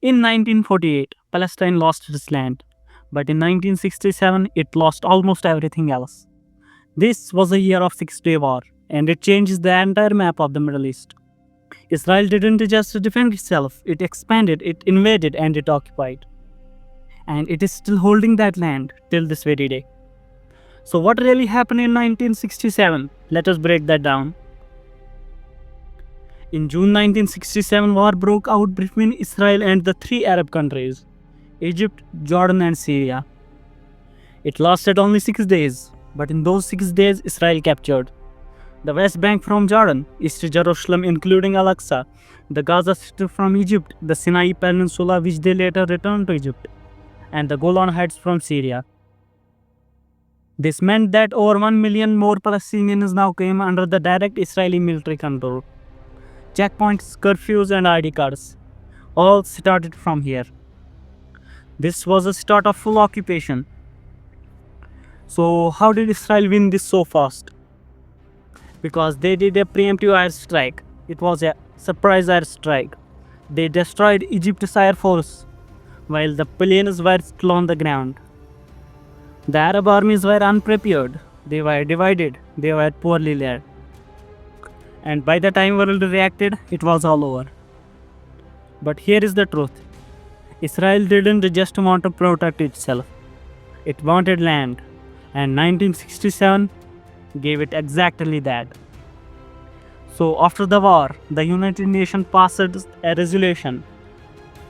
In 1948, Palestine lost its land, but in 1967, it lost almost everything else. This was a year of Six-Day War, and it changed the entire map of the Middle East. Israel didn't just defend itself, it expanded, it invaded, and it occupied. And it is still holding that land till this very day. So what really happened in 1967? Let us break that down. In June 1967, war broke out between Israel and the three Arab countries, Egypt, Jordan and Syria. It lasted only 6 days, but in those 6 days Israel captured the West Bank from Jordan, East Jerusalem including Al-Aqsa, the Gaza Strip from Egypt, the Sinai Peninsula which they later returned to Egypt, and the Golan Heights from Syria. This meant that over 1 million more Palestinians now came under the direct Israeli military control. Checkpoints, curfews and ID cards all started from here. This was the start of full occupation. So how did Israel win this so fast? Because they did a preemptive airstrike. It was a surprise airstrike. They destroyed Egypt's air force while the planes were still on the ground. The Arab armies were unprepared. They were divided. They were poorly led. And by the time the world reacted, it was all over. But here is the truth. Israel didn't just want to protect itself. It wanted land. And 1967 gave it exactly that. So after the war, the United Nations passed a resolution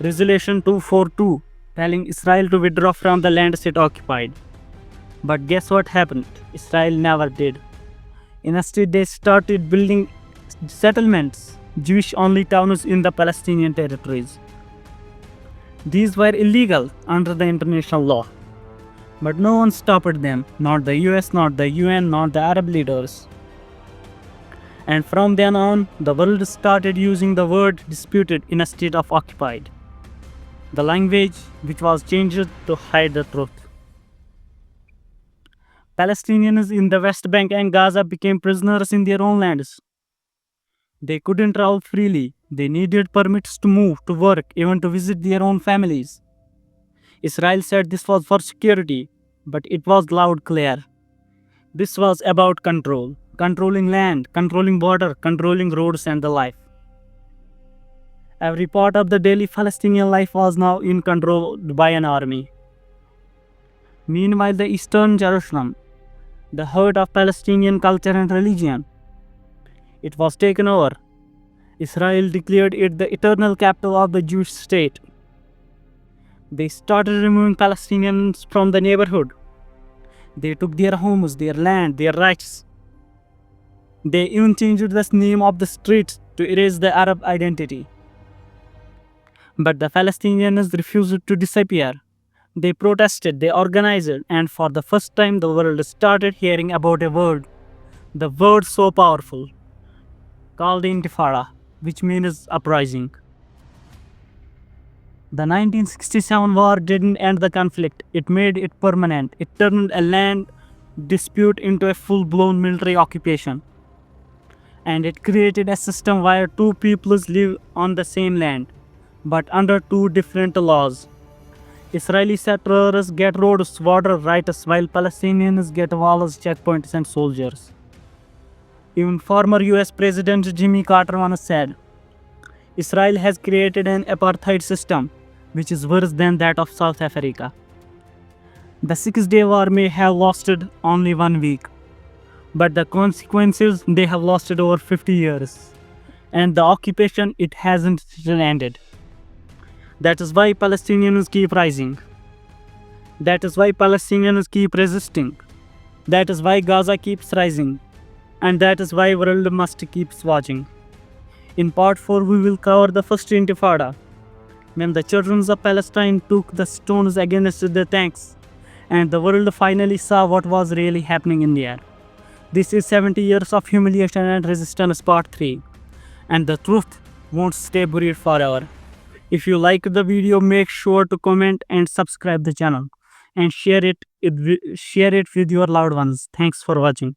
242, telling Israel to withdraw from the lands it occupied. But guess what happened? Israel never did. Instead, they started building settlements, Jewish-only towns in the Palestinian territories. These were illegal under the international law. But no one stopped them, not the US, not the UN, not the Arab leaders. And from then on, the world started using the word disputed instead of occupied. The language which was changed to hide the truth. Palestinians in the West Bank and Gaza became prisoners in their own lands. They couldn't travel freely. They needed permits to move, to work, even to visit their own families. Israel said this was for security, but it was loud clear. This was about control. Controlling land, controlling border, controlling roads and the life. Every part of the daily Palestinian life was now in control by an army. Meanwhile, the eastern Jerusalem, the heart of Palestinian culture and religion, it was taken over. Israel declared it the eternal capital of the Jewish state. They started removing Palestinians from the neighborhood. They took their homes, their land, their rights. They even changed the name of the streets to erase the Arab identity. But the Palestinians refused to disappear. They protested, they organized, and for the first time the world started hearing about a word, the word so powerful, called Intifada, which means uprising. The 1967 war didn't end the conflict, it made it permanent. It turned a land dispute into a full-blown military occupation. And it created a system where two peoples live on the same land, but under two different laws. Israeli settlers get roads, water rights, while Palestinians get walls, checkpoints and soldiers. Even former US President Jimmy Carter once said, Israel has created an apartheid system which is worse than that of South Africa. The Six-Day War may have lasted only 1 week, but the consequences, they have lasted over 50 years. And the occupation, it hasn't still ended. That is why Palestinians keep rising. That is why Palestinians keep resisting. That is why Gaza keeps rising. And that is why world must keep watching. In part 4, we will cover the first Intifada, when the children of Palestine took the stones against the tanks, and the world finally saw what was really happening in there. This is 70 years of humiliation and resistance part 3, and the truth won't stay buried forever. If you like the video, make sure to comment and subscribe the channel, and share it with your loved ones. Thanks for watching.